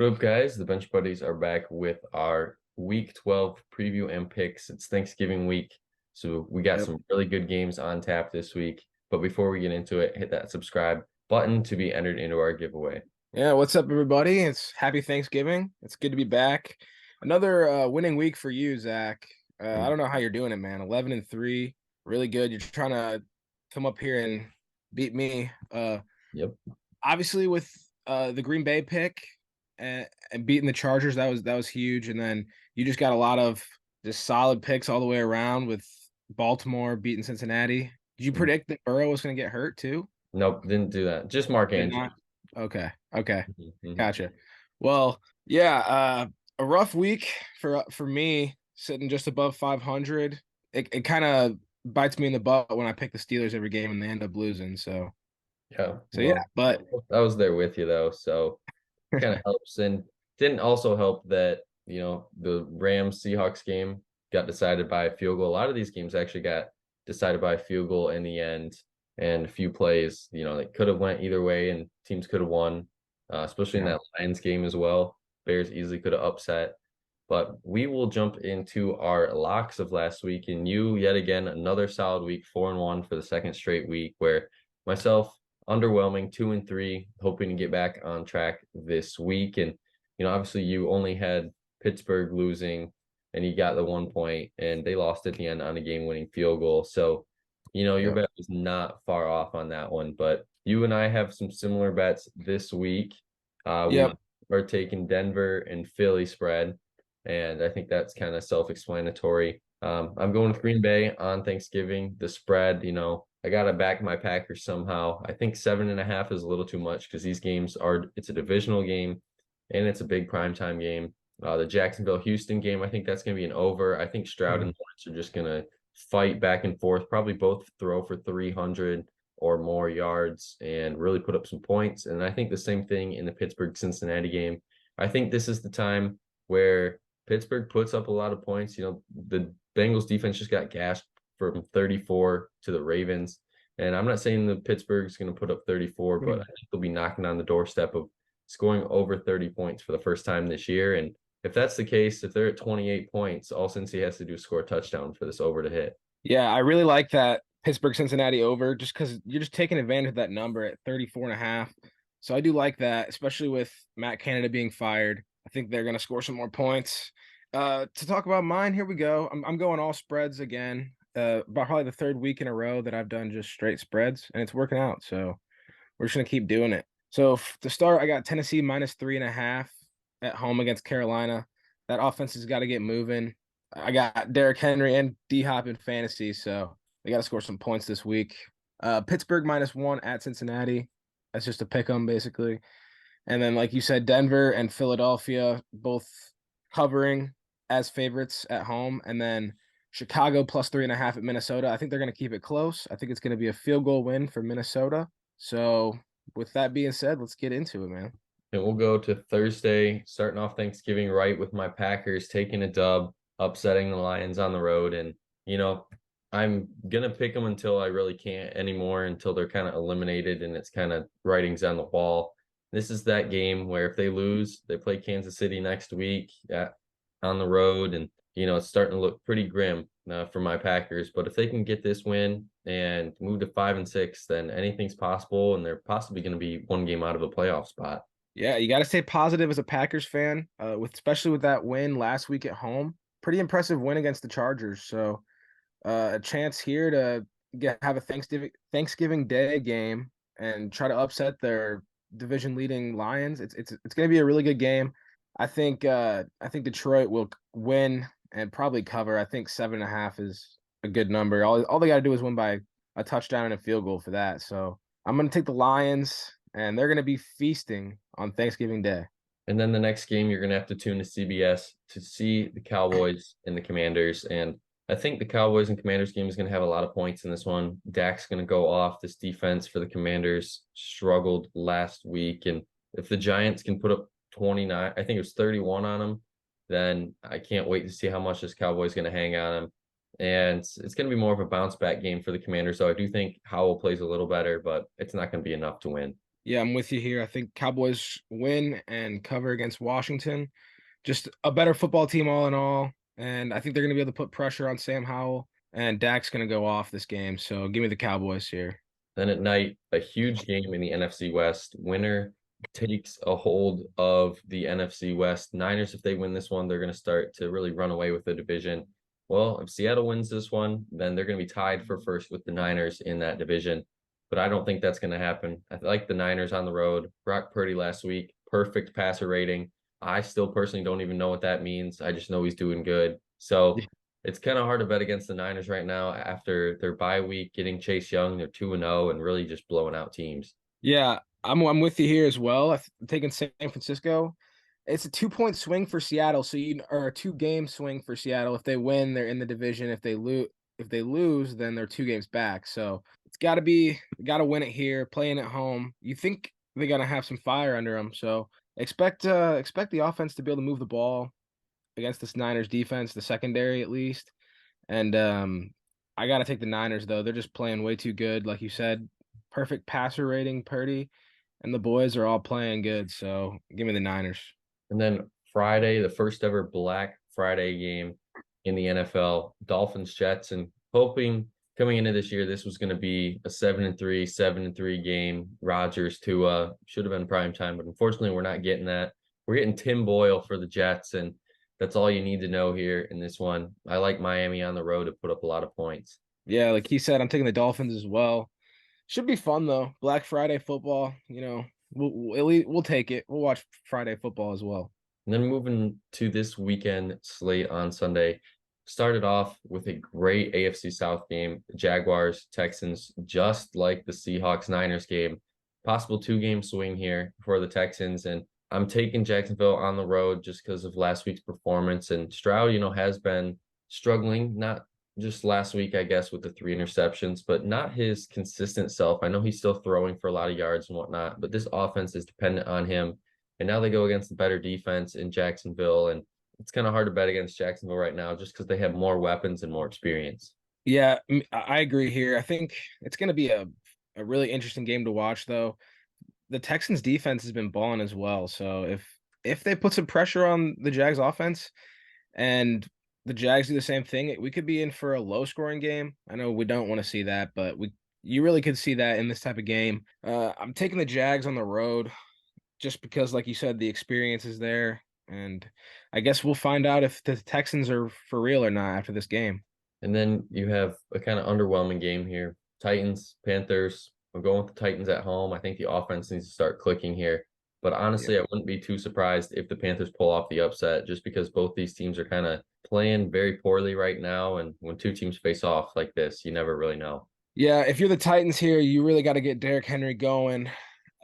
What up, guys? The Bench Buddies are back with our Week 12 preview and picks. It's Thanksgiving week, so we got Yep. some really good games on tap this week. But before we get into it, hit that subscribe button to be entered into our giveaway. Yeah, what's up, everybody? It's happy Thanksgiving. It's good to be back. Another winning week for you, Zach. I Mm, don't know how you're doing it, man. 11-3, really good. You're trying to come up here and beat me. Yep. Obviously with the Green Bay pick and beating the Chargers, that was huge. And then you just got a lot of just solid picks all the way around with Baltimore beating Cincinnati. Did you Mm. predict that Burrow was going to get hurt too? Nope, didn't do that. Just Mark Did Andrews. not. Okay. Okay. Mhm. Gotcha. Well, yeah, a rough week for me, sitting just above 500. It kind of bites me in the butt when I pick the Steelers every game and they end up losing. Yeah, So yeah, well, but I was there with you though, so kind of helps. And didn't also help that, the Rams Seahawks game got decided by a field goal. A lot of these games actually got decided by a field goal in the end, and a few plays, that could have went either way and teams could have won, especially in yeah, that Lions game as well. Bears easily could have upset. But we will jump into our locks of last week, and you yet again another solid week, 4-1 for the second straight week, where myself underwhelming 2-3, hoping to get back on track this week. And obviously you only had Pittsburgh losing, and you got the 1 point, and they lost at the end on a game-winning field goal. So your yeah, bet was not far off on that one. But you and I have some similar bets this week. We yep, are taking Denver and Philly spread, and I think that's kind of self-explanatory. I'm going with Green Bay on Thanksgiving. The spread, I gotta back my Packers somehow. I think 7.5 is a little too much because these games it's a divisional game and it's a big primetime game. The Jacksonville Houston game, I think that's gonna be an over. I think Stroud mhm, and Lawrence are just gonna fight back and forth, probably both throw for 300 or more yards and really put up some points. And I think the same thing in the Pittsburgh Cincinnati game. I think this is the time where Pittsburgh puts up a lot of points. The Bengals defense just got gashed from 34 to the Ravens. And I'm not saying the Pittsburgh's going to put up 34, but I mhm. think they'll be knocking on the doorstep of scoring over 30 points for the first time this year. And if that's the case, if they're at 28 points, all Cincy has to do is score a touchdown for this over to hit. Yeah, I really like that Pittsburgh Cincinnati over just because you're just taking advantage of that number at 34 and a half. So I do like that, especially with Matt Canada being fired. I think they're going to score some more points. To talk about mine, here we go. I'm going all spreads again. About probably the third week in a row that I've done just straight spreads, and it's working out. So we're just gonna keep doing it. So to start, I got Tennessee minus 3.5 at home against Carolina. That offense has got to get moving. I got Derrick Henry and D Hop in fantasy, so they got to score some points this week. Pittsburgh -1 at Cincinnati. That's just a pick 'em basically. And then, like you said, Denver and Philadelphia both covering as favorites at home. And then Chicago +3.5 at Minnesota. I think they're going to keep it close. I think it's going to be a field goal win for Minnesota. So, with that being said, let's get into it, man. And we'll go to Thursday, starting off Thanksgiving right with my Packers taking a dub, upsetting the Lions on the road. And, I'm gonna pick them until I really can't anymore, until they're kind of eliminated and it's kind of writings on the wall. This is that game where if they lose, they play Kansas City next week on the road, and it's starting to look pretty grim for my Packers. But if they can get this win and move to 5-6, then anything's possible, and they're possibly going to be one game out of a playoff spot. Yeah, you got to stay positive as a Packers fan, with especially with that win last week at home. Pretty impressive win against the Chargers. So, a chance here to have a Thanksgiving Day game and try to upset their division leading Lions. It's going to be a really good game. I think Detroit will win and probably cover. I think 7.5 is a good number. All they got to do is win by a touchdown and a field goal for that. So I'm going to take the Lions, and they're going to be feasting on Thanksgiving Day. And then the next game, you're going to have to tune to CBS to see the Cowboys and the Commanders. And I think the Cowboys and Commanders game is going to have a lot of points in this one. Dak's going to go off. This defense for the Commanders struggled last week. And if the Giants can put up 29, I think it was 31 on them, then I can't wait to see how much this Cowboys going to hang on them. And it's going to be more of a bounce back game for the Commanders. So I do think Howell plays a little better, but it's not going to be enough to win. Yeah, I'm with you here. I think Cowboys win and cover against Washington. Just a better football team all in all. And I think they're going to be able to put pressure on Sam Howell. And Dak's going to go off this game. So give me the Cowboys here. Then at night, a huge game in the NFC West. Winner takes a hold of the NFC West. Niners, if they win this one, they're going to start to really run away with the division. Well, if Seattle wins this one, then they're going to be tied for first with the Niners in that division. But I don't think that's going to happen. I like the Niners on the road. Brock Purdy last week, perfect passer rating. I still personally don't even know what that means. I just know he's doing good. So it's kind of hard to bet against the Niners right now after their bye week, getting Chase Young. They're 2-0 and really just blowing out teams. Yeah, I'm with you here as well. I'm taking San Francisco. It's a 2 point swing for Seattle, so you or a 2 game swing for Seattle. If they win, they're in the division. If they lose, then they're 2 games back. So it's got to win it here, playing at home. You think they're gonna have some fire under them, so expect the offense to be able to move the ball against this Niners defense, the secondary at least. And I got to take the Niners though. They're just playing way too good, like you said. Perfect passer rating, Purdy, and the boys are all playing good. So give me the Niners. And then Friday, the first ever Black Friday game in the NFL, Dolphins Jets, and hoping coming into this year this was going to be a 7-3, 7-3 game. Rodgers to should have been prime time, but unfortunately we're not getting that. We're getting Tim Boyle for the Jets, and that's all you need to know here in this one. I like Miami on the road to put up a lot of points. Yeah, like he said, I'm taking the Dolphins as well. Should be fun though. Black Friday football, we'll take it. We'll watch Friday football as well. And then moving to this weekend slate on Sunday, started off with a great AFC South game. Jaguars, Texans, just like the Seahawks Niners game. Possible 2 game swing here for the Texans. And I'm taking Jacksonville on the road just because of last week's performance. And Stroud, has been struggling, not just last week, I guess, with the 3 interceptions, but not his consistent self. I know he's still throwing for a lot of yards and whatnot, but this offense is dependent on him. And now they go against the better defense in Jacksonville. And it's kind of hard to bet against Jacksonville right now just because they have more weapons and more experience. Yeah, I agree here. I think it's going to be a really interesting game to watch, though. The Texans defense has been balling as well. So if they put some pressure on the Jags offense and the Jags do the same thing, we could be in for a low scoring game. I know we don't want to see that, but you really could see that in this type of game. I'm taking the Jags on the road just because, like you said, the experience is there. And I guess we'll find out if the Texans are for real or not after this game. And then you have a kind of underwhelming game here. Titans, Panthers. I'm going with the Titans at home. I think the offense needs to start clicking here. But Yeah. honestly, I wouldn't be too surprised if the Panthers pull off the upset just because both these teams are kind of playing very poorly right now. And when two teams face off like this, you never really know. Yeah, if you're the Titans here, you really got to get Derrick Henry going.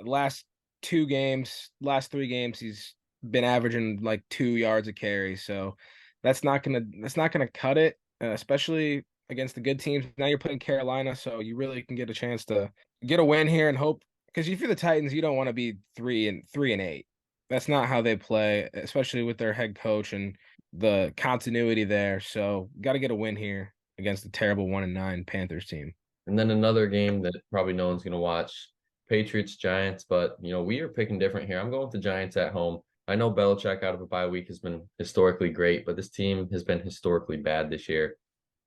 Last 2 games, last 3 games, he's been averaging like 2 yards a carry. So that's not gonna cut it, especially against the good teams. Now you're playing Carolina, so you really can get a chance to get a win here and hope. Because if you're the Titans, you don't want to be 3-8. That's not how they play, especially with their head coach and the continuity there. So got to get a win here against the terrible 1-9 Panthers team. And then another game that probably no one's going to watch, Patriots Giants. But we are picking different here. I'm going with the Giants at home. I know Belichick out of a bye week has been historically great, but this team has been historically bad this year.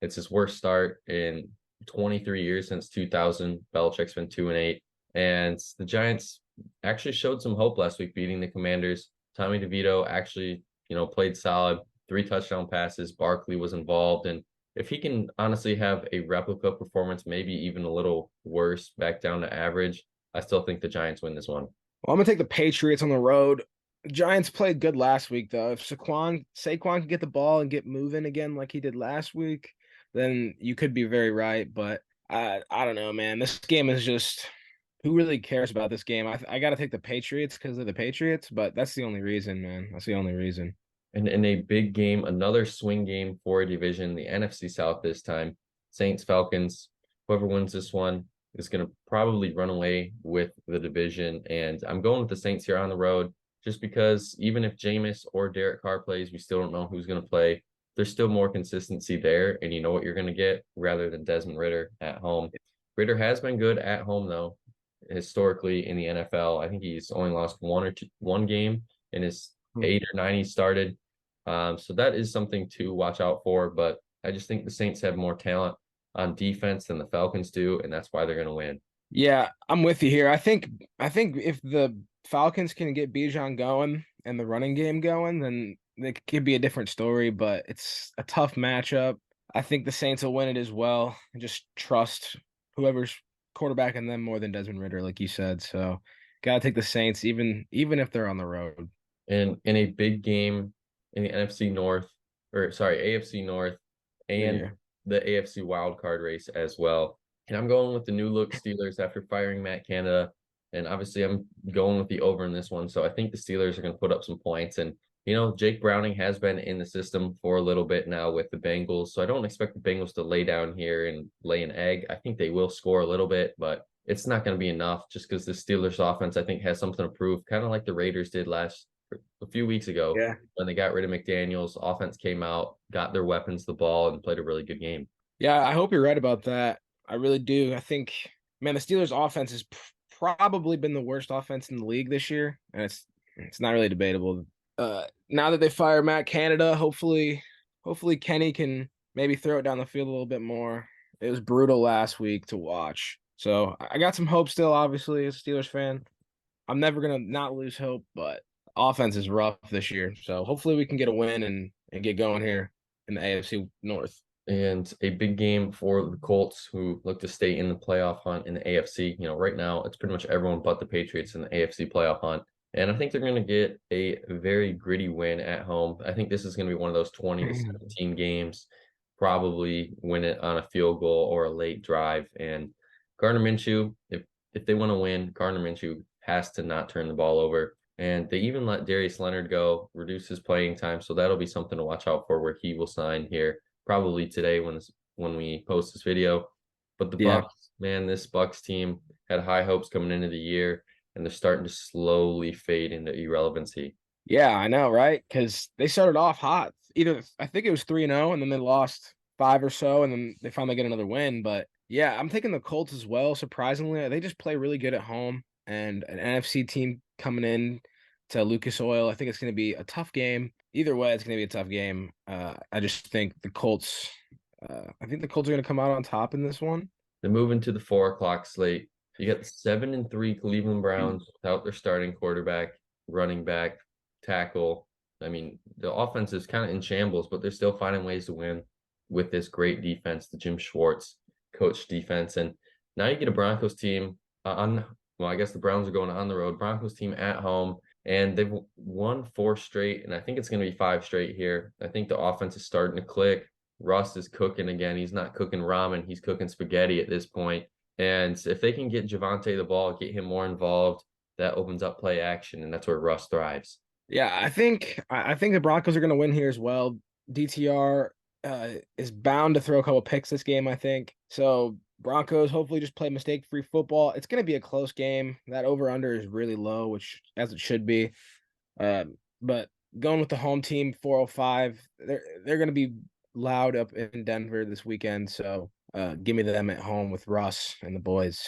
It's his worst start in 23 years since 2000. Belichick's been 2-8, and the Giants actually showed some hope last week, beating the Commanders. Tommy DeVito actually, played solid. 3 touchdown passes. Barkley was involved, and if he can honestly have a replica performance, maybe even a little worse, back down to average, I still think the Giants win this one. Well, I'm gonna take the Patriots on the road. Giants played good last week, though. If Saquon can get the ball and get moving again like he did last week, then you could be very right. But I don't know, man. This game is just who really cares about this game? I got to take the Patriots because of the Patriots, but that's the only reason, man. That's the only reason. And in a big game, another swing game for a division, the NFC South this time, Saints, Falcons. Whoever wins this one is going to probably run away with the division. And I'm going with the Saints here on the road just because even if Jameis or Derek Carr plays, we still don't know who's going to play. There's still more consistency there, and you know what you're going to get rather than Desmond Ritter at home. Ritter has been good at home, though. historically in the NFL. I think he's only lost one game in his 8 or 9 he started. So that is something to watch out for. But I just think the Saints have more talent on defense than the Falcons do, and that's why they're going to win. Yeah, I'm with you here. I think if the Falcons can get Bijan going and the running game going, then it could be a different story, but it's a tough matchup. I think the Saints will win it as well. And just trust whoever's quarterbacking them more than Desmond Ritter, like you said. So gotta take the Saints, even if they're on the road. And in a big game in the NFC North, or sorry, AFC North, and Yeah. the AFC wild card race as well. And I'm going with the new look Steelers after firing Matt Canada. And obviously, I'm going with the over in this one. So I think the Steelers are going to put up some points. And, Jake Browning has been in the system for a little bit now with the Bengals. So I don't expect the Bengals to lay down here and lay an egg. I think they will score a little bit, but it's not going to be enough just because the Steelers offense, I think, has something to prove, kind of like the Raiders did a few weeks ago Yeah. when they got rid of McDaniels. Offense came out, got their weapons the ball, and played a really good game. Yeah, I hope you're right about that. I really do. I think, man, the Steelers' offense has probably been the worst offense in the league this year, and it's not really debatable. Now that they fire Matt Canada, hopefully Kenny can maybe throw it down the field a little bit more. It was brutal last week to watch, so I got some hope still. Obviously, as a Steelers fan, I'm never gonna not lose hope, but offense is rough this year. So hopefully we can get a win and get going here in the AFC North. And a big game for the Colts, who look to stay in the playoff hunt in the AFC. Right now it's pretty much everyone but the Patriots in the AFC playoff hunt. And I think they're going to get a very gritty win at home. I think this is going to be one of those 20-17 games, probably win it on a field goal or a late drive. And Gardner Minshew, if they want to win, Gardner Minshew has to not turn the ball over. And they even let Darius Leonard go, reduce his playing time. So that'll be something to watch out for where he will sign here probably today when we post this video. But the Yeah. Bucks, man, this Bucks team had high hopes coming into the year, and they're starting to slowly fade into irrelevancy. Yeah, I know, right? Because they started off hot. Either I think it was 3-0, and then they lost five or so, and then they finally get another win. But yeah, I'm taking the Colts as well. Surprisingly, they just play really good at home, and an NFC team coming in to Lucas Oil. I think it's going to be a tough game. Either way, it's going to be a tough game. I just think the Colts. I think the Colts are going to come out on top in this one. Then moving to the 4 o'clock slate, you got the 7-3 Cleveland Browns without their starting quarterback, running back, tackle. I mean, the offense is kind of in shambles, but they're still finding ways to win with this great defense, the Jim Schwartz coach defense. And now you get a Broncos team well, I guess the Browns are going on the road, Broncos team at home, and they've won 4 straight, and I think it's going to be 5 straight here. I think the offense is starting to click. Russ is cooking again. He's not cooking ramen. He's cooking spaghetti at this point. And if they can get Javante the ball, get him more involved, that opens up play action, and that's where Russ thrives. Yeah, I think the Broncos are going to win here as well. DTR is bound to throw a couple picks this game, I think. So Broncos hopefully just play mistake-free football. It's going to be a close game. That over/under is really low, which as it should be. But going with the home team, 405, they're going to be loud up in Denver this weekend. So give me them at home with Russ and the boys.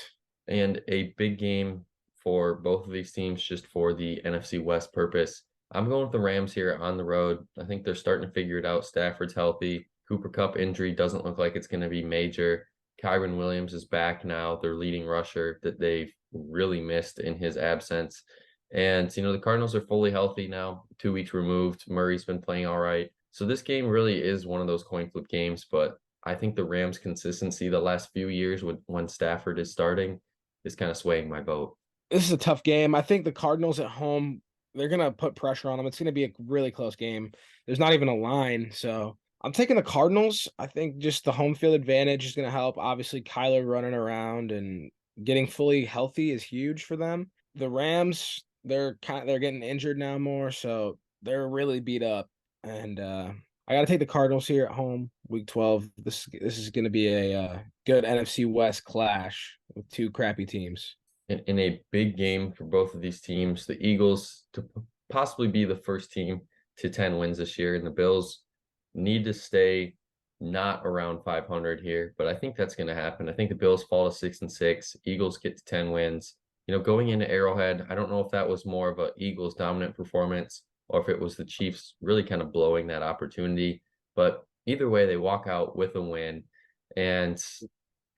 And a big game for both of these teams, just for the NFC West purpose. I'm going with the Rams here on the road. I think they're starting to figure it out. Stafford's healthy. Cooper Kupp injury doesn't look like it's going to be major. Kyron Williams is back now, their leading rusher that they've really missed in his absence. And, the Cardinals are fully healthy now, 2 weeks removed. Murray's been playing all right. So this game really is one of those coin flip games, but I think the Rams' consistency the last few years when Stafford is starting is kind of swaying my vote. This is a tough game. I think the Cardinals at home, they're going to put pressure on them. It's going to be a really close game. There's not even a line. So I'm taking the Cardinals. I think just the home field advantage is going to help. Obviously, Kyler running around and getting fully healthy is huge for them. The Rams, they're getting injured now more, so they're really beat up. And I got to take the Cardinals here at home, Week 12. This is going to be a good NFC West clash with two crappy teams. In a big game for both of these teams, the Eagles to possibly be the first team to 10 wins this year, and the Bills need to stay not around 500 here, but I think that's going to happen. I think the Bills fall to 6-6, Eagles get to 10 wins, going into Arrowhead, I don't know if that was more of a Eagles dominant performance or if it was the Chiefs really kind of blowing that opportunity. But either way, they walk out with a win. And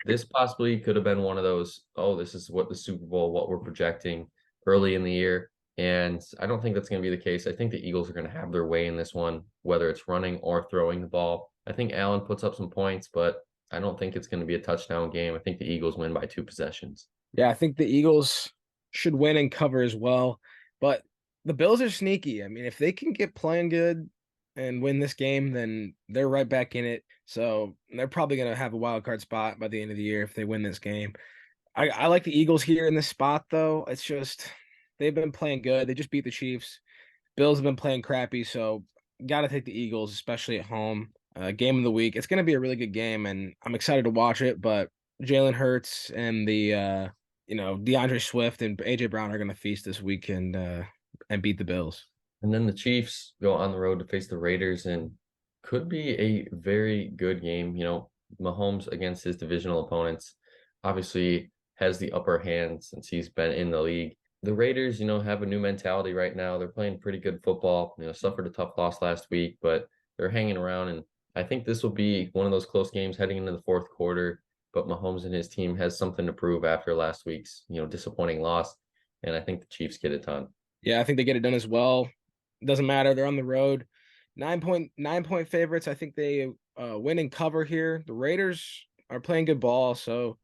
this possibly could have been one of those, oh, this is what the Super Bowl, what we're projecting early in the year. And I don't think that's going to be the case. I think the Eagles are going to have their way in this one, whether it's running or throwing the ball. I think Allen puts up some points, but I don't think it's going to be a touchdown game. I think the Eagles win by 2 possessions. Yeah, I think the Eagles should win and cover as well. But the Bills are sneaky. I mean, if they can get playing good and win this game, then they're right back in it. So they're probably going to have a wild card spot by the end of the year if they win this game. I like the Eagles here in this spot, though. It's just they've been playing good. They just beat the Chiefs. Bills have been playing crappy, so got to take the Eagles, especially at home. Game of the week. It's going to be a really good game, and I'm excited to watch it. But Jalen Hurts and the DeAndre Swift and AJ Brown are going to feast this weekend and beat the Bills. And then the Chiefs go on the road to face the Raiders and could be a very good game. Mahomes against his divisional opponents obviously has the upper hand since he's been in the league. The Raiders, have a new mentality right now. They're playing pretty good football, suffered a tough loss last week, but they're hanging around. And I think this will be one of those close games heading into the fourth quarter. But Mahomes and his team has something to prove after last week's, disappointing loss. And I think the Chiefs get it done. Yeah, I think they get it done as well. Doesn't matter. They're on the road. 9.9 point favorites. I think they win and cover here. The Raiders are playing good ball, so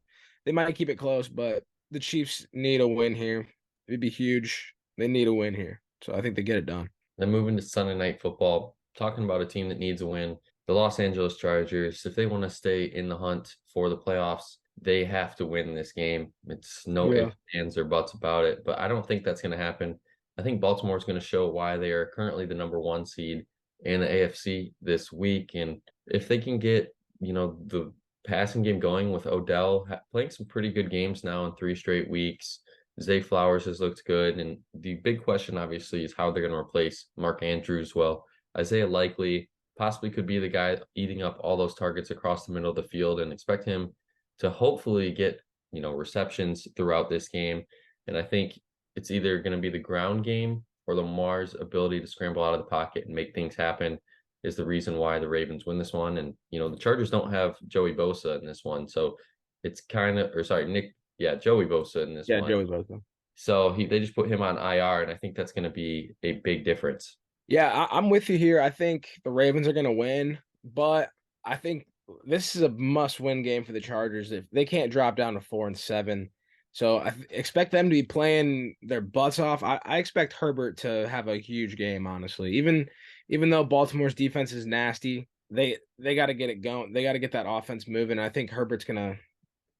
they might keep it close, but the Chiefs need a win here. It'd be huge. They need a win here. So I think they get it done. Then moving to Sunday Night Football, talking about a team that needs a win. The Los Angeles Chargers, if they want to stay in the hunt for the playoffs, they have to win this game. It's no Yeah. ifs, ands, or buts about it, but I don't think that's going to happen. I think Baltimore is going to show why they are currently the number one seed in the AFC this week. And if they can get, the passing game going with Odell playing some pretty good games now in 3 straight weeks, Zay Flowers has looked good. And the big question, obviously, is how they're going to replace Mark Andrews. Well, Isaiah Likely possibly could be the guy eating up all those targets across the middle of the field, and expect him to hopefully get, receptions throughout this game. And I think it's either going to be the ground game or Lamar's ability to scramble out of the pocket and make things happen is the reason why the Ravens win this one. And, the Chargers don't have Joey Bosa in this one. So it's Joey Bosa in this Yeah, one. Joey's welcome. So they just put him on IR, and I think that's going to be a big difference. Yeah, I'm with you here. I think the Ravens are going to win, but I think this is a must-win game for the Chargers. If they can't drop down to 4-7, so I expect them to be playing their butts off. I expect Herbert to have a huge game, honestly. Even though Baltimore's defense is nasty, they got to get it going. They got to get that offense moving. I think Herbert's gonna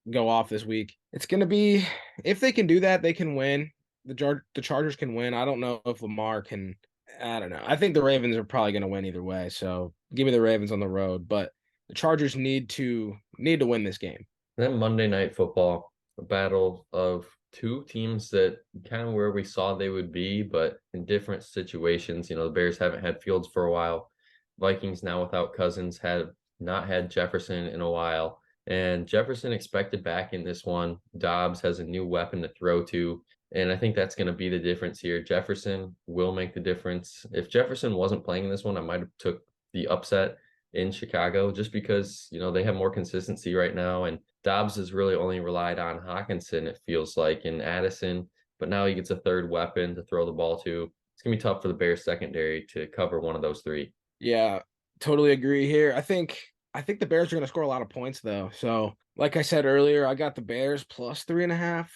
go off this week. It's gonna be if they can do that, they can win. The Chargers can win. I don't know if Lamar can. I don't know. I think the Ravens are probably going to win either way. So give me the Ravens on the road, but the Chargers need to win this game. Then Monday Night Football, a battle of two teams that kind of where we saw they would be, but in different situations. The Bears haven't had Fields for a while. Vikings now without Cousins have not had Jefferson in a while. And Jefferson expected back in this one. Dobbs has a new weapon to throw to. And I think that's going to be the difference here. Jefferson will make the difference. If Jefferson wasn't playing in this one, I might have took the upset in Chicago just because, they have more consistency right now. And Dobbs has really only relied on Hawkinson, it feels like, and Addison. But now he gets a third weapon to throw the ball to. It's going to be tough for the Bears secondary to cover one of those three. Yeah, totally agree here. I think the Bears are going to score a lot of points, though. So, like I said earlier, I got the Bears plus 3.5.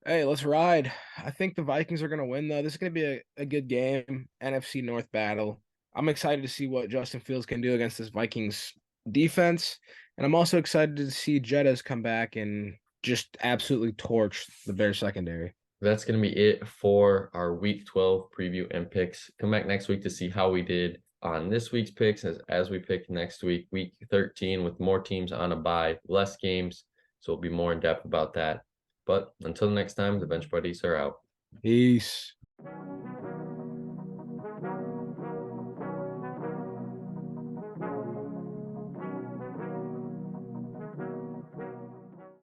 Hey, let's ride. I think the Vikings are going to win, though. This is going to be a good game, NFC North battle. I'm excited to see what Justin Fields can do against this Vikings defense. And I'm also excited to see Jettas come back and just absolutely torch the Bears secondary. That's going to be it for our Week 12 preview and picks. Come back next week to see how we did on this week's picks as we pick next week, Week 13, with more teams on a bye, less games. So we'll be more in depth about that. But until next time, the Bench Buddies are out. Peace.